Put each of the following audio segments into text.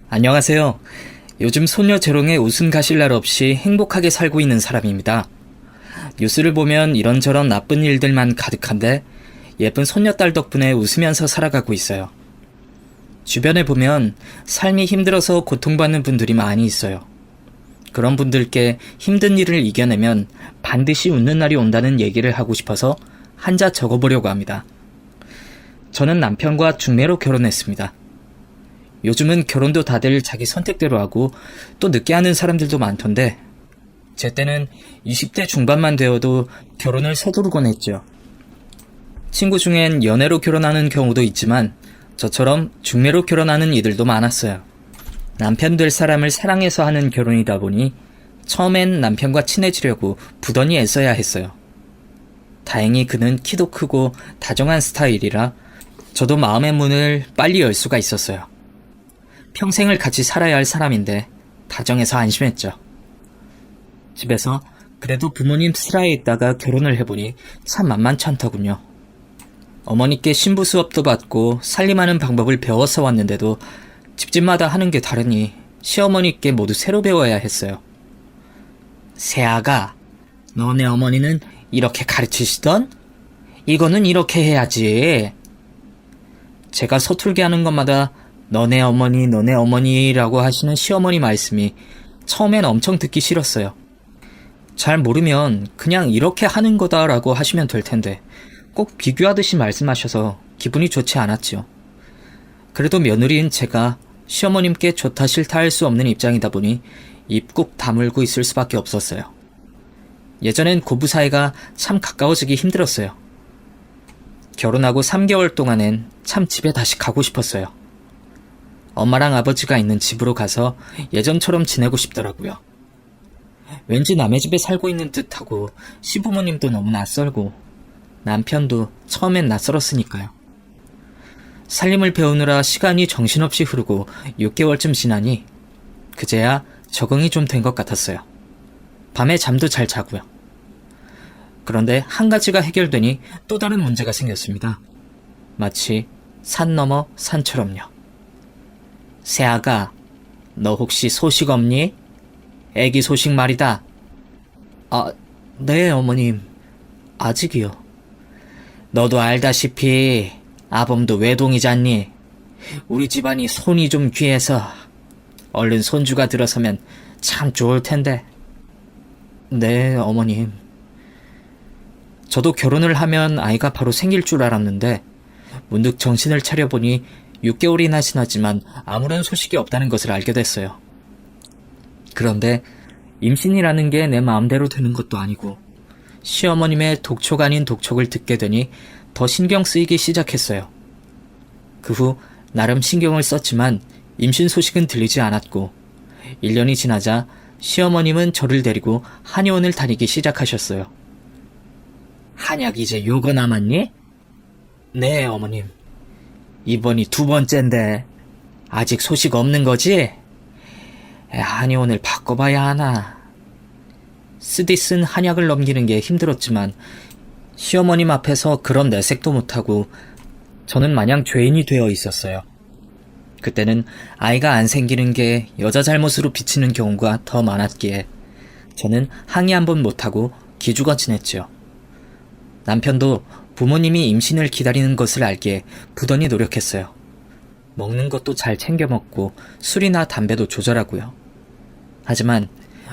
안녕하세요. 요즘 소녀 재롱의 웃음 가실 날 없이 행복하게 살고 있는 사람입니다. 뉴스를 보면 이런저런 나쁜 일들만 가득한데 예쁜 손녀딸 덕분에 웃으면서 살아가고 있어요. 주변에 보면 삶이 힘들어서 고통받는 분들이 많이 있어요. 그런 분들께 힘든 일을 이겨내면 반드시 웃는 날이 온다는 얘기를 하고 싶어서 한자 적어보려고 합니다. 저는 남편과 중매로 결혼했습니다. 요즘은 결혼도 다들 자기 선택대로 하고 또 늦게 하는 사람들도 많던데 제 때는 20대 중반만 되어도 결혼을 서두르곤 했죠. 친구 중엔 연애로 결혼하는 경우도 있지만 저처럼 중매로 결혼하는 이들도 많았어요. 남편 될 사람을 사랑해서 하는 결혼이다 보니 처음엔 남편과 친해지려고 부단히 애써야 했어요. 다행히 그는 키도 크고 다정한 스타일이라 저도 마음의 문을 빨리 열 수가 있었어요. 평생을 같이 살아야 할 사람인데 다정해서 안심했죠. 집에서 그래도 부모님 슬하에 있다가 결혼을 해보니 참 만만치 않더군요. 어머니께 신부 수업도 받고 살림하는 방법을 배워서 왔는데도 집집마다 하는 게 다르니 시어머니께 모두 새로 배워야 했어요. 새아가, 너네 어머니는 이렇게 가르치시던? 이거는 이렇게 해야지. 제가 서툴게 하는 것마다 너네 어머니라고 하시는 시어머니 말씀이 처음엔 엄청 듣기 싫었어요. 잘 모르면 그냥 이렇게 하는 거다라고 하시면 될 텐데 꼭 비교하듯이 말씀하셔서 기분이 좋지 않았죠. 그래도 며느리인 제가 시어머님께 좋다 싫다 할 수 없는 입장이다 보니 입 꾹 다물고 있을 수밖에 없었어요. 예전엔 고부 사이가 참 가까워지기 힘들었어요. 결혼하고 3개월 동안엔 참 집에 다시 가고 싶었어요. 엄마랑 아버지가 있는 집으로 가서 예전처럼 지내고 싶더라고요. 왠지 남의 집에 살고 있는 듯하고 시부모님도 너무 낯설고 남편도 처음엔 낯설었으니까요. 살림을 배우느라 시간이 정신없이 흐르고 6개월쯤 지나니 그제야 적응이 좀 된 것 같았어요. 밤에 잠도 잘 자고요. 그런데 한 가지가 해결되니 또 다른 문제가 생겼습니다. 마치 산 너머 산처럼요. 새아가, 너 혹시 소식 없니? 애기 소식 말이다. 아, 네 어머님. 아직이요. 너도 알다시피 아범도 외동이잖니. 우리 집안이 손이 좀 귀해서 얼른 손주가 들어서면 참 좋을 텐데. 네 어머님. 저도 결혼을 하면 아이가 바로 생길 줄 알았는데 문득 정신을 차려보니 6개월이나 지났지만 아무런 소식이 없다는 것을 알게 됐어요. 그런데 임신이라는 게 내 마음대로 되는 것도 아니고 시어머님의 독촉 아닌 독촉을 듣게 되니 더 신경 쓰이기 시작했어요. 그 후 나름 신경을 썼지만 임신 소식은 들리지 않았고 1년이 지나자 시어머님은 저를 데리고 한의원을 다니기 시작하셨어요. 한약 이제 요거 남았니? 네 어머님. 이번이 2번째인데 아직 소식 없는 거지? 한의원을 바꿔봐야 하나. 쓰디 쓴 한약을 넘기는 게 힘들었지만 시어머님 앞에서 그런 내색도 못하고 저는 마냥 죄인이 되어 있었어요. 그때는 아이가 안 생기는 게 여자 잘못으로 비치는 경우가 더 많았기에 저는 항의 한번 못하고 기죽어 지냈죠. 남편도 부모님이 임신을 기다리는 것을 알기에 부단히 노력했어요. 먹는 것도 잘 챙겨 먹고 술이나 담배도 조절하고요. 하지만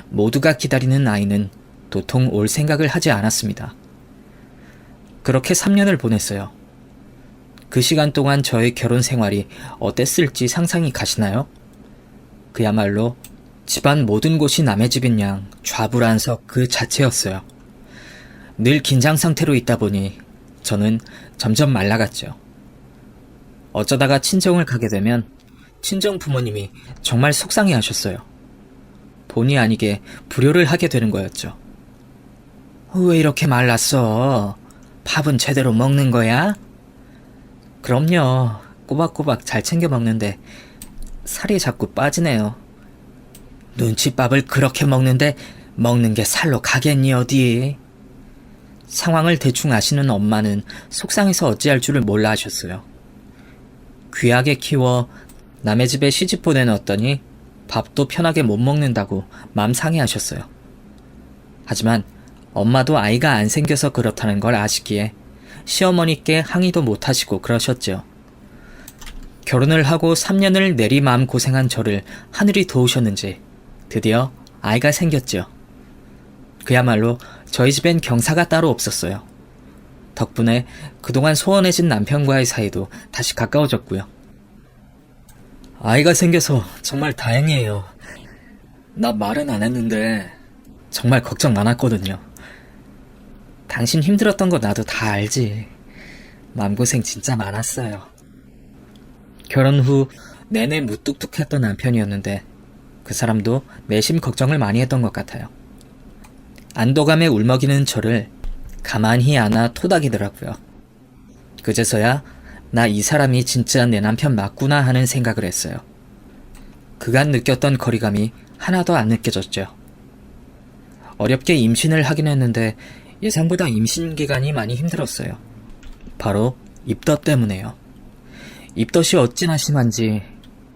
모두가 기다리는 아이는 도통 올 생각을 하지 않았습니다. 그렇게 3년을 보냈어요. 그 시간 동안 저의 결혼 생활이 어땠을지 상상이 가시나요? 그야말로 집안 모든 곳이 남의 집인 양 좌불안석 그 자체였어요. 늘 긴장 상태로 있다 보니 저는 점점 말라갔죠. 어쩌다가 친정을 가게 되면 친정 부모님이 정말 속상해 하셨어요. 본의 아니게 불효를 하게 되는 거였죠. 왜 이렇게 말랐어? 밥은 제대로 먹는 거야? 그럼요. 꼬박꼬박 잘 챙겨 먹는데 살이 자꾸 빠지네요. 눈칫밥을 그렇게 먹는데 먹는 게 살로 가겠니 어디? 상황을 대충 아시는 엄마는 속상해서 어찌할 줄을 몰라 하셨어요. 귀하게 키워 남의 집에 시집 보내놨더니 밥도 편하게 못 먹는다고 맘 상해하셨어요. 하지만 엄마도 아이가 안 생겨서 그렇다는 걸 아시기에 시어머니께 항의도 못하시고 그러셨죠. 결혼을 하고 3년을 내리마음 고생한 저를 하늘이 도우셨는지 드디어 아이가 생겼죠. 그야말로 저희 집엔 경사가 따로 없었어요. 덕분에 그동안 소원해진 남편과의 사이도 다시 가까워졌고요. 아이가 생겨서 정말 다행이에요. 나 말은 안 했는데 정말 걱정 많았거든요. 당신 힘들었던 거 나도 다 알지. 마음고생 진짜 많았어요. 결혼 후 내내 무뚝뚝했던 남편이었는데 그 사람도 내심 걱정을 많이 했던 것 같아요. 안도감에 울먹이는 저를 가만히 안아 토닥이더라고요. 그제서야 나 이 사람이 진짜 내 남편 맞구나 하는 생각을 했어요. 그간 느꼈던 거리감이 하나도 안 느껴졌죠. 어렵게 임신을 하긴 했는데 예상보다 임신 기간이 많이 힘들었어요. 바로 입덧 때문에요. 입덧이 어찌나 심한지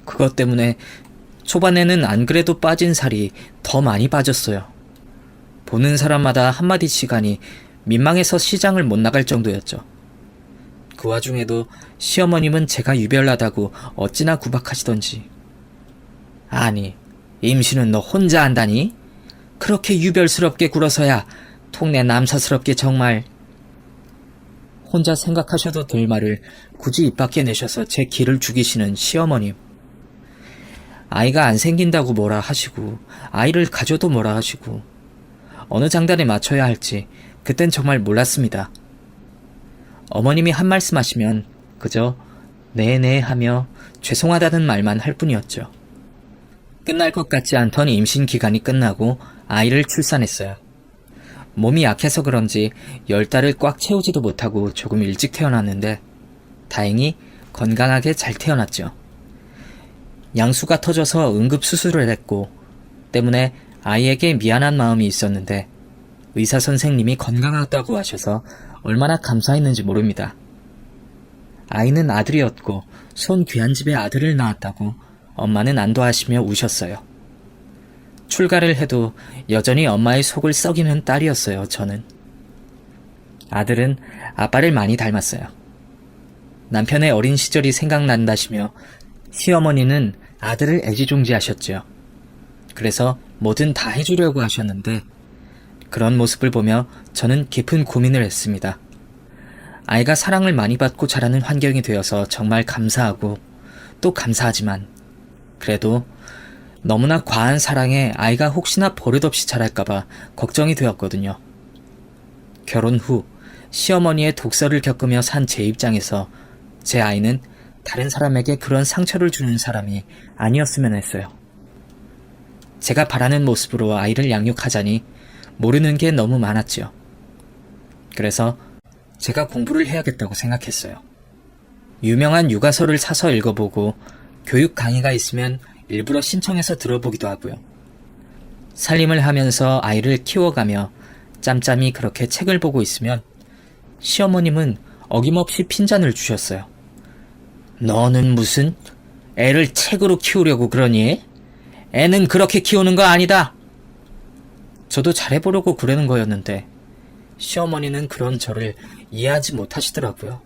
그것 때문에 초반에는 안 그래도 빠진 살이 더 많이 빠졌어요. 보는 사람마다 한마디 시간이 민망해서 시장을 못 나갈 정도였죠. 그 와중에도 시어머님은 제가 유별나다고 어찌나 구박하시던지. 아니, 임신은 너 혼자 한다니? 그렇게 유별스럽게 굴어서야 통내 남사스럽게 정말. 혼자 생각하셔도 될 말을 굳이 입 밖에 내셔서 제 기를 죽이시는 시어머님. 아이가 안 생긴다고 뭐라 하시고 아이를 가져도 뭐라 하시고 어느 장단에 맞춰야 할지 그땐 정말 몰랐습니다. 어머님이 한 말씀 하시면 그저 네네 하며 죄송하다는 말만 할 뿐이었죠. 끝날 것 같지 않던 임신 기간이 끝나고 아이를 출산했어요. 몸이 약해서 그런지 10달을 꽉 채우지도 못하고 조금 일찍 태어났는데 다행히 건강하게 잘 태어났죠. 양수가 터져서 응급수술을 했고 때문에 아이에게 미안한 마음이 있었는데 의사 선생님이 건강하다고 하셔서 얼마나 감사했는지 모릅니다. 아이는 아들이었고 손 귀한 집에 아들을 낳았다고 엄마는 안도하시며 우셨어요. 출가를 해도 여전히 엄마의 속을 썩이는 딸이었어요, 저는. 아들은 아빠를 많이 닮았어요. 남편의 어린 시절이 생각난다시며 시어머니는 아들을 애지중지하셨죠. 그래서 뭐든 다 해주려고 하셨는데 그런 모습을 보며 저는 깊은 고민을 했습니다. 아이가 사랑을 많이 받고 자라는 환경이 되어서 정말 감사하고 또 감사하지만 그래도 너무나 과한 사랑에 아이가 혹시나 버릇없이 자랄까봐 걱정이 되었거든요. 결혼 후 시어머니의 독서를 겪으며 산 제 입장에서 제 아이는 다른 사람에게 그런 상처를 주는 사람이 아니었으면 했어요. 제가 바라는 모습으로 아이를 양육하자니 모르는 게 너무 많았지요. 그래서 제가 공부를 해야겠다고 생각했어요. 유명한 육아서를 사서 읽어보고 교육 강의가 있으면 일부러 신청해서 들어보기도 하고요. 살림을 하면서 아이를 키워가며 짬짬이 그렇게 책을 보고 있으면 시어머님은 어김없이 핀잔을 주셨어요. 너는 무슨 애를 책으로 키우려고 그러니? 애는 그렇게 키우는 거 아니다. 저도 잘해보려고 그러는 거였는데 시어머니는 그런 저를 이해하지 못하시더라고요.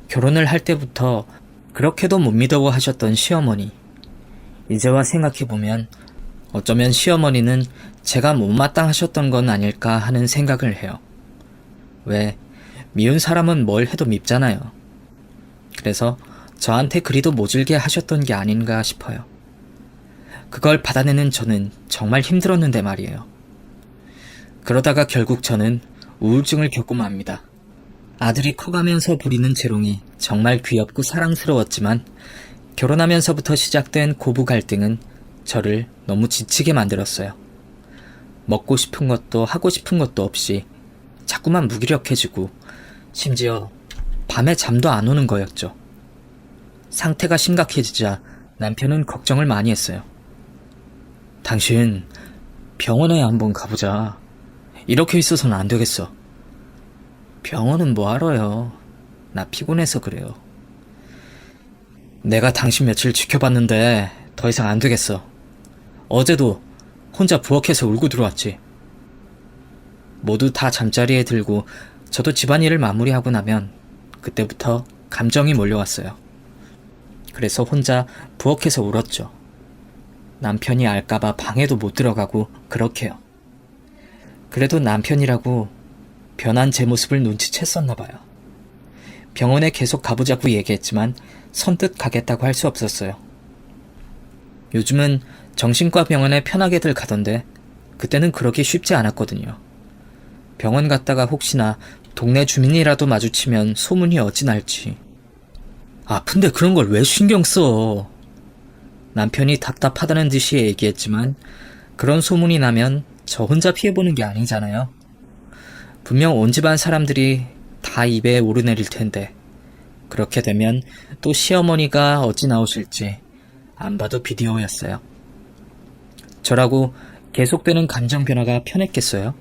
결혼을 할 때부터 그렇게도 못 믿어하셨던 시어머니. 이제와 생각해보면 어쩌면 시어머니는 제가 못마땅하셨던 건 아닐까 하는 생각을 해요. 왜? 미운 사람은 뭘 해도 밉잖아요. 그래서 저한테 그리도 모질게 하셨던 게 아닌가 싶어요. 그걸 받아내는 저는 정말 힘들었는데 말이에요. 그러다가 결국 저는 우울증을 겪고 맙니다. 아들이 커가면서 부리는 재롱이 정말 귀엽고 사랑스러웠지만 결혼하면서부터 시작된 고부 갈등은 저를 너무 지치게 만들었어요. 먹고 싶은 것도 하고 싶은 것도 없이 자꾸만 무기력해지고 심지어 밤에 잠도 안 오는 거였죠. 상태가 심각해지자 남편은 걱정을 많이 했어요. 당신 병원에 한번 가보자. 이렇게 있어서는 안 되겠어. 병원은 뭐하러요. 나 피곤해서 그래요. 내가 당신 며칠 지켜봤는데 더 이상 안 되겠어. 어제도 혼자 부엌에서 울고 들어왔지. 모두 다 잠자리에 들고 저도 집안일을 마무리하고 나면 그때부터 감정이 몰려왔어요. 그래서 혼자 부엌에서 울었죠. 남편이 알까봐 방에도 못 들어가고 그렇게요. 그래도 남편이라고 변한 제 모습을 눈치챘었나 봐요. 병원에 계속 가보자고 얘기했지만 선뜻 가겠다고 할 수 없었어요. 요즘은 정신과 병원에 편하게들 가던데 그때는 그러기 쉽지 않았거든요. 병원 갔다가 혹시나 동네 주민이라도 마주치면 소문이 어찌 날지. 아픈데 그런 걸 왜 신경 써? 남편이 답답하다는 듯이 얘기했지만 그런 소문이 나면 저 혼자 피해보는 게 아니잖아요. 분명 온 집안 사람들이 다 입에 오르내릴 텐데 그렇게 되면 또 시어머니가 어찌 나오실지 안 봐도 비디오였어요. 저라고 계속되는 감정 변화가 편했겠어요?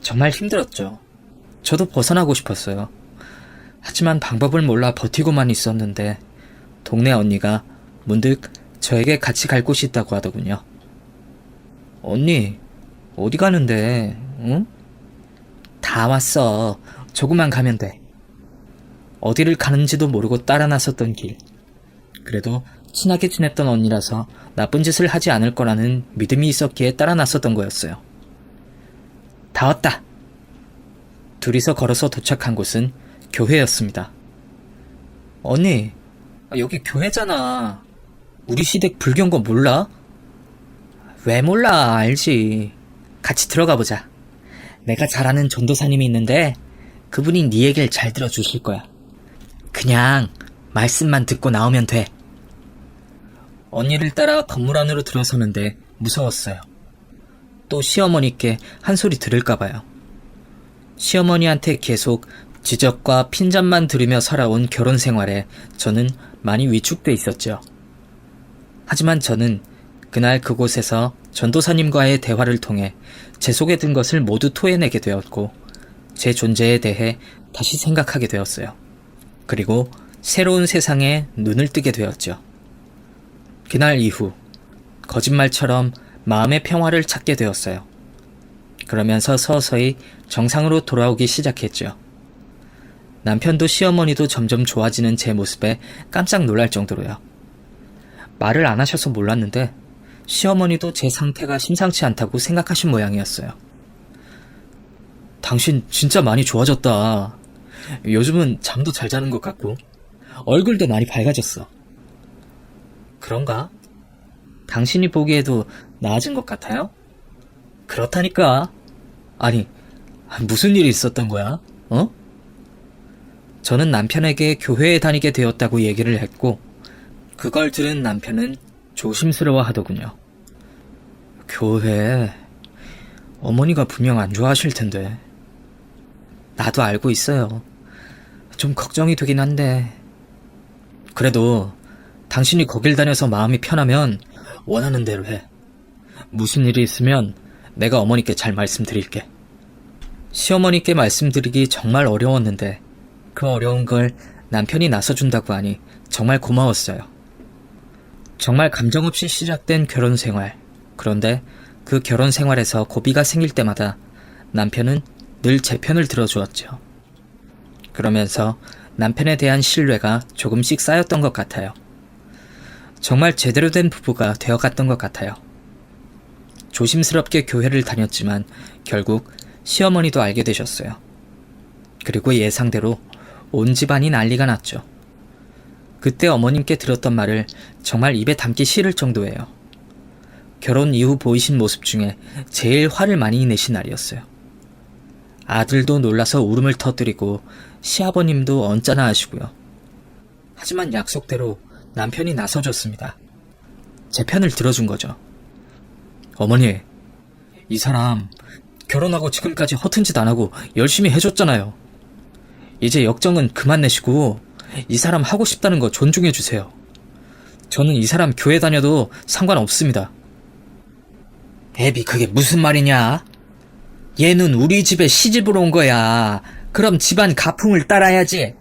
정말 힘들었죠. 저도 벗어나고 싶었어요. 하지만 방법을 몰라 버티고만 있었는데 동네 언니가 문득 저에게 같이 갈 곳이 있다고 하더군요. 언니, 어디 가는데, 응? 다 왔어. 조금만 가면 돼. 어디를 가는지도 모르고 따라 나섰던 길. 그래도 친하게 지냈던 언니라서 나쁜 짓을 하지 않을 거라는 믿음이 있었기에 따라 나섰던 거였어요. 다 왔다. 둘이서 걸어서 도착한 곳은 교회였습니다. 언니, 여기 교회잖아. 우리 시댁 불교인 거 몰라? 왜 몰라, 알지. 같이 들어가 보자. 내가 잘 아는 전도사님이 있는데 그분이 네 얘기를 잘 들어주실 거야. 그냥 말씀만 듣고 나오면 돼. 언니를 따라 건물 안으로 들어서는데 무서웠어요. 또 시어머니께 한 소리 들을까봐요. 시어머니한테 계속 지적과 핀잔만 들으며 살아온 결혼 생활에 저는 많이 위축돼 있었죠. 하지만 저는 그날 그곳에서 전도사님과의 대화를 통해 제 속에 든 것을 모두 토해내게 되었고 제 존재에 대해 다시 생각하게 되었어요. 그리고 새로운 세상에 눈을 뜨게 되었죠. 그날 이후 거짓말처럼 마음의 평화를 찾게 되었어요. 그러면서 서서히 정상으로 돌아오기 시작했죠. 남편도 시어머니도 점점 좋아지는 제 모습에 깜짝 놀랄 정도로요. 말을 안 하셔서 몰랐는데 시어머니도 제 상태가 심상치 않다고 생각하신 모양이었어요. 당신 진짜 많이 좋아졌다. 요즘은 잠도 잘 자는 것 같고 얼굴도 많이 밝아졌어. 그런가? 당신이 보기에도 나아진 것 같아요? 그렇다니까. 아니, 무슨 일이 있었던 거야? 어? 저는 남편에게 교회에 다니게 되었다고 얘기를 했고 그걸 들은 남편은 조심스러워 하더군요. 교회... 어머니가 분명 안 좋아하실 텐데. 나도 알고 있어요. 좀 걱정이 되긴 한데 그래도 당신이 거길 다녀서 마음이 편하면 원하는 대로 해. 무슨 일이 있으면 내가 어머니께 잘 말씀드릴게. 시어머니께 말씀드리기 정말 어려웠는데 그 어려운 걸 남편이 나서준다고 하니 정말 고마웠어요. 정말 감정 없이 시작된 결혼 생활. 그런데 그 결혼 생활에서 고비가 생길 때마다 남편은 늘 제 편을 들어주었죠. 그러면서 남편에 대한 신뢰가 조금씩 쌓였던 것 같아요. 정말 제대로 된 부부가 되어갔던 것 같아요. 조심스럽게 교회를 다녔지만 결국 시어머니도 알게 되셨어요. 그리고 예상대로 온 집안이 난리가 났죠. 그때 어머님께 들었던 말을 정말 입에 담기 싫을 정도예요. 결혼 이후 보이신 모습 중에 제일 화를 많이 내신 날이었어요. 아들도 놀라서 울음을 터뜨리고 시아버님도 언짢아 하시고요. 하지만 약속대로 남편이 나서줬습니다. 제 편을 들어준 거죠. 어머니, 이 사람 결혼하고 지금까지 허튼 짓 안 하고 열심히 해줬잖아요. 이제 역정은 그만 내시고 이 사람 하고 싶다는 거 존중해주세요. 저는 이 사람 교회 다녀도 상관없습니다. 애비 그게 무슨 말이냐? 얘는 우리 집에 시집으로 온 거야. 그럼 집안 가풍을 따라야지.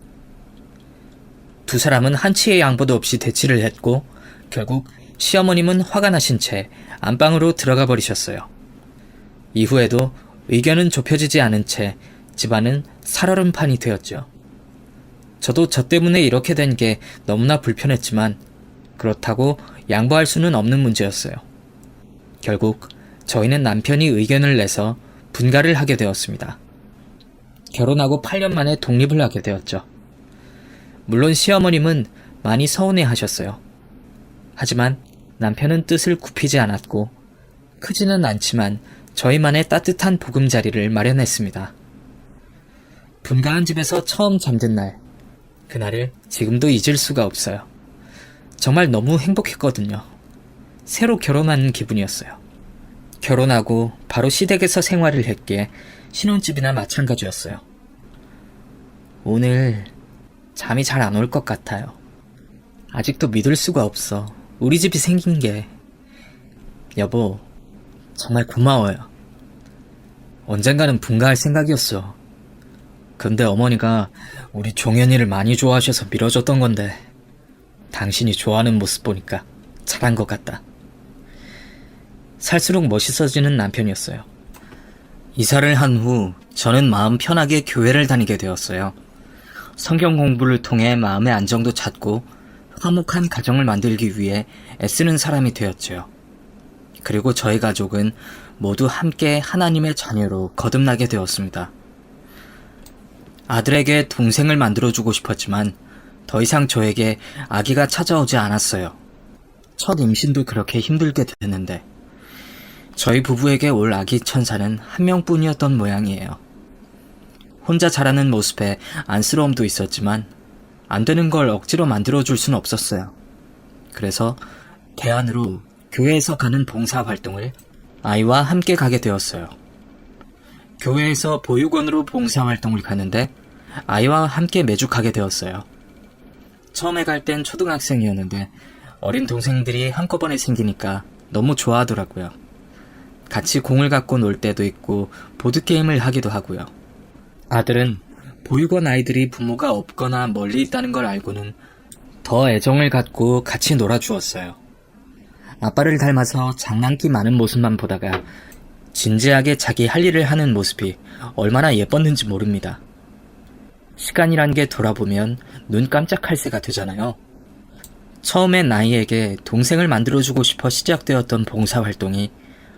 두 사람은 한치의 양보도 없이 대치를 했고 결국 시어머님은 화가 나신 채 안방으로 들어가 버리셨어요. 이후에도 의견은 좁혀지지 않은 채 집안은 살얼음판이 되었죠. 저도 저 때문에 이렇게 된 게 너무나 불편했지만 그렇다고 양보할 수는 없는 문제였어요. 결국 저희는 남편이 의견을 내서 분가를 하게 되었습니다. 결혼하고 8년 만에 독립을 하게 되었죠. 물론 시어머님은 많이 서운해 하셨어요. 하지만 남편은 뜻을 굽히지 않았고 크지는 않지만 저희만의 따뜻한 보금자리를 마련했습니다. 분가한 집에서 처음 잠든 날, 그날을 지금도 잊을 수가 없어요. 정말 너무 행복했거든요. 새로 결혼한 기분이었어요. 결혼하고 바로 시댁에서 생활을 했기에 신혼집이나 마찬가지였어요. 오늘 잠이 잘 안 올 것 같아요. 아직도 믿을 수가 없어. 우리 집이 생긴 게. 여보, 정말 고마워요. 언젠가는 분가할 생각이었어. 근데 어머니가 우리 종현이를 많이 좋아하셔서 밀어줬던 건데 당신이 좋아하는 모습 보니까 잘한 것 같다. 살수록 멋있어지는 남편이었어요. 이사를 한 후 저는 마음 편하게 교회를 다니게 되었어요. 성경 공부를 통해 마음의 안정도 찾고 화목한 가정을 만들기 위해 애쓰는 사람이 되었죠. 그리고 저희 가족은 모두 함께 하나님의 자녀로 거듭나게 되었습니다. 아들에게 동생을 만들어주고 싶었지만 더 이상 저에게 아기가 찾아오지 않았어요. 첫 임신도 그렇게 힘들게 됐는데 저희 부부에게 올 아기 천사는 한 명뿐이었던 모양이에요. 혼자 자라는 모습에 안쓰러움도 있었지만 안 되는 걸 억지로 만들어줄 수는 없었어요. 그래서 대안으로 교회에서 가는 봉사활동을 아이와 함께 가게 되었어요. 교회에서 보육원으로 봉사활동을 가는데 아이와 함께 매주 가게 되었어요. 처음에 갈 땐 초등학생이었는데 어린 동생들이 한꺼번에 생기니까 너무 좋아하더라고요. 같이 공을 갖고 놀 때도 있고 보드게임을 하기도 하고요. 아들은 보육원 아이들이 부모가 없거나 멀리 있다는 걸 알고는 더 애정을 갖고 같이 놀아주었어요. 아빠를 닮아서 장난기 많은 모습만 보다가 진지하게 자기 할 일을 하는 모습이 얼마나 예뻤는지 모릅니다. 시간이란 게 돌아보면 눈 깜짝할 새가 되잖아요. 처음엔 아이에게 동생을 만들어주고 싶어 시작되었던 봉사활동이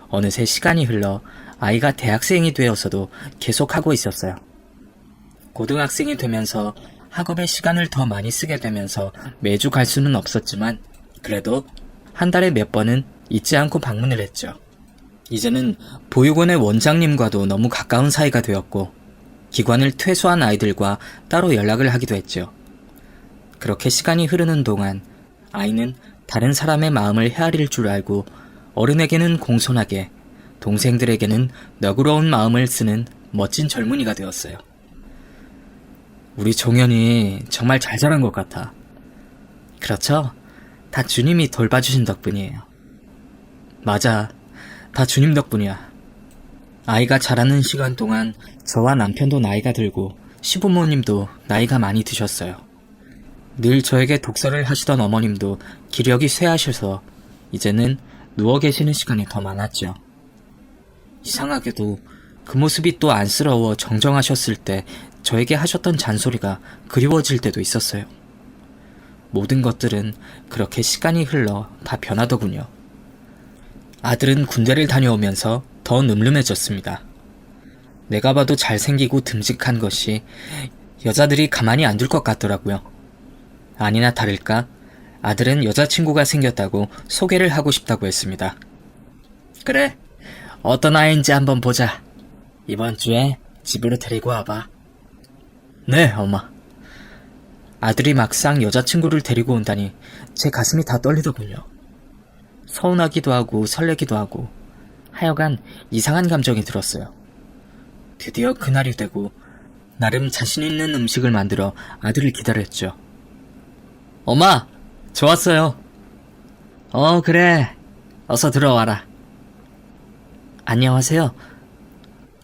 어느새 시간이 흘러 아이가 대학생이 되어서도 계속하고 있었어요. 고등학생이 되면서 학업에 시간을 더 많이 쓰게 되면서 매주 갈 수는 없었지만 그래도 한 달에 몇 번은 잊지 않고 방문을 했죠. 이제는 보육원의 원장님과도 너무 가까운 사이가 되었고 기관을 퇴소한 아이들과 따로 연락을 하기도 했죠. 그렇게 시간이 흐르는 동안 아이는 다른 사람의 마음을 헤아릴 줄 알고 어른에게는 공손하게, 동생들에게는 너그러운 마음을 쓰는 멋진 젊은이가 되었어요. 우리 종현이 정말 잘 자란 것 같아. 그렇죠? 다 주님이 돌봐주신 덕분이에요. 맞아. 다 주님 덕분이야. 아이가 자라는 시간 동안 저와 남편도 나이가 들고 시부모님도 나이가 많이 드셨어요. 늘 저에게 독서를 하시던 어머님도 기력이 쇠하셔서 이제는 누워 계시는 시간이 더 많았죠. 이상하게도 그 모습이 또 안쓰러워 정정하셨을 때 저에게 하셨던 잔소리가 그리워질 때도 있었어요. 모든 것들은 그렇게 시간이 흘러 다 변하더군요. 아들은 군대를 다녀오면서 더 늠름해졌습니다. 내가 봐도 잘생기고 듬직한 것이 여자들이 가만히 안 둘 것 같더라고요. 아니나 다를까 아들은 여자친구가 생겼다고 소개를 하고 싶다고 했습니다. 그래, 어떤 아이인지 한번 보자. 이번 주에 집으로 데리고 와봐. 네, 엄마. 아들이 막상 여자친구를 데리고 온다니 제 가슴이 다 떨리더군요. 서운하기도 하고 설레기도 하고 하여간 이상한 감정이 들었어요. 드디어 그날이 되고 나름 자신 있는 음식을 만들어 아들을 기다렸죠. 엄마, 좋았어요. 그래. 어서 들어와라. 안녕하세요.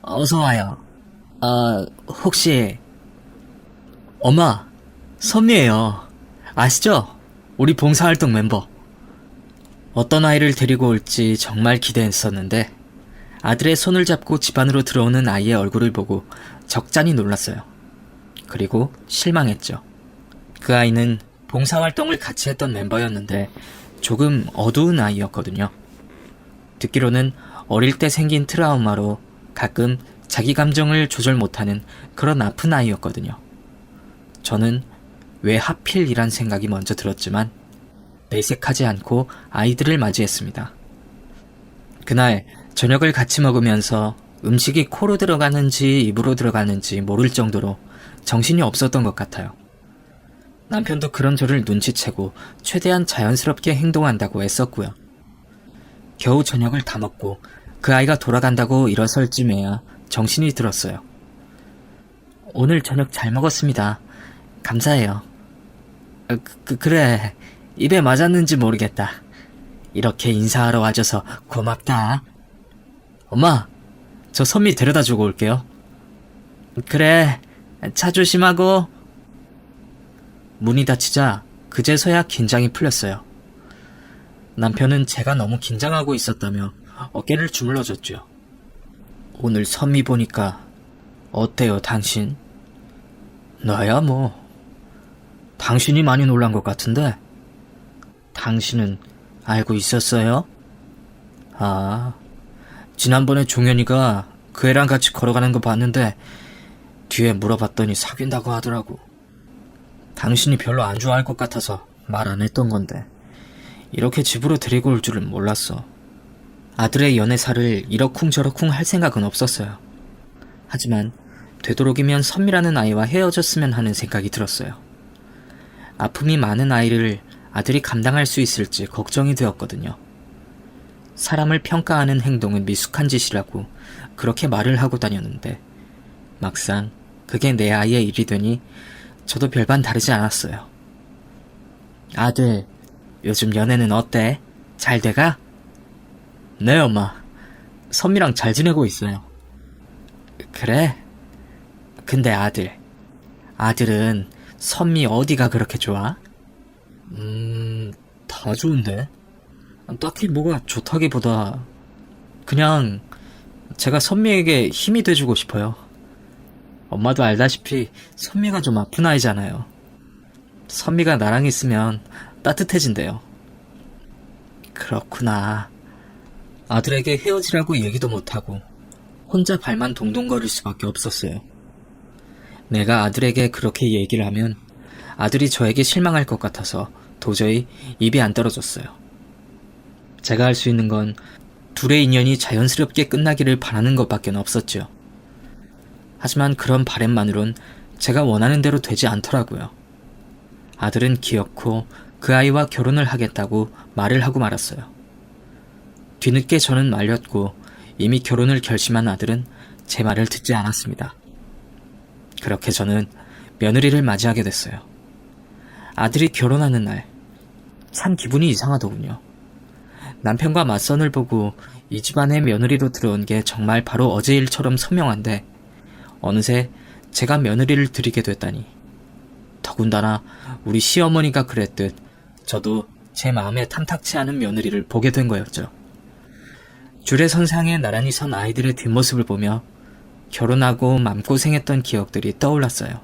어서 와요. 혹시... 엄마, 선미예요. 아시죠? 우리 봉사활동 멤버. 어떤 아이를 데리고 올지 정말 기대했었는데 아들의 손을 잡고 집 안으로 들어오는 아이의 얼굴을 보고 적잖이 놀랐어요. 그리고 실망했죠. 그 아이는 봉사활동을 같이 했던 멤버였는데 조금 어두운 아이였거든요. 듣기로는 어릴 때 생긴 트라우마로 가끔 자기 감정을 조절 못하는 그런 아픈 아이였거든요. 저는 왜 하필이란 생각이 먼저 들었지만 내색하지 않고 아이들을 맞이했습니다. 그날 저녁을 같이 먹으면서 음식이 코로 들어가는지 입으로 들어가는지 모를 정도로 정신이 없었던 것 같아요. 남편도 그런 저를 눈치채고 최대한 자연스럽게 행동한다고 애썼고요. 겨우 저녁을 다 먹고 그 아이가 돌아간다고 일어설 쯤에야 정신이 들었어요. 오늘 저녁 잘 먹었습니다. 감사해요. 그래. 입에 맞았는지 모르겠다. 이렇게 인사하러 와줘서 고맙다. 엄마, 저 선미 데려다 주고 올게요. 그래, 차 조심하고. 문이 닫히자 그제서야 긴장이 풀렸어요. 남편은 제가 너무 긴장하고 있었다며 어깨를 주물러줬죠. 오늘 선미 보니까 어때요, 당신? 나야 뭐. 당신이 많이 놀란 것 같은데. 당신은 알고 있었어요? 아, 지난번에 종현이가 그 애랑 같이 걸어가는 거 봤는데 뒤에 물어봤더니 사귄다고 하더라고. 당신이 별로 안 좋아할 것 같아서 말 안 했던 건데 이렇게 집으로 데리고 올 줄은 몰랐어. 아들의 연애사를 이러쿵저러쿵 할 생각은 없었어요. 하지만 되도록이면 선미라는 아이와 헤어졌으면 하는 생각이 들었어요. 아픔이 많은 아이를 아들이 감당할 수 있을지 걱정이 되었거든요. 사람을 평가하는 행동은 미숙한 짓이라고 그렇게 말을 하고 다녔는데 막상 그게 내 아이의 일이 되니 저도 별반 다르지 않았어요. 아들, 요즘 연애는 어때? 잘 돼가? 네, 엄마. 선미랑 잘 지내고 있어요. 그래? 근데 아들은 선미 어디가 그렇게 좋아? 다 좋은데? 딱히 뭐가 좋다기보다 그냥 제가 선미에게 힘이 돼주고 싶어요. 엄마도 알다시피 선미가 좀 아픈 아이잖아요. 선미가 나랑 있으면 따뜻해진대요. 그렇구나. 아들에게 헤어지라고 얘기도 못하고 혼자 발만 동동거릴 수밖에 없었어요. 내가 아들에게 그렇게 얘기를 하면 아들이 저에게 실망할 것 같아서 도저히 입이 안 떨어졌어요. 제가 할 수 있는 건 둘의 인연이 자연스럽게 끝나기를 바라는 것밖에 없었죠. 하지만 그런 바람만으론 제가 원하는 대로 되지 않더라고요. 아들은 기어코 그 아이와 결혼을 하겠다고 말을 하고 말았어요. 뒤늦게 저는 말렸고 이미 결혼을 결심한 아들은 제 말을 듣지 않았습니다. 그렇게 저는 며느리를 맞이하게 됐어요. 아들이 결혼하는 날, 참 기분이 이상하더군요. 남편과 맞선을 보고 이 집안의 며느리로 들어온 게 정말 바로 어제 일처럼 선명한데 어느새 제가 며느리를 드리게 됐다니. 더군다나 우리 시어머니가 그랬듯 저도 제 마음에 탐탁치 않은 며느리를 보게 된 거였죠. 주례선상에 나란히 선 아이들의 뒷모습을 보며 결혼하고 맘고생했던 기억들이 떠올랐어요.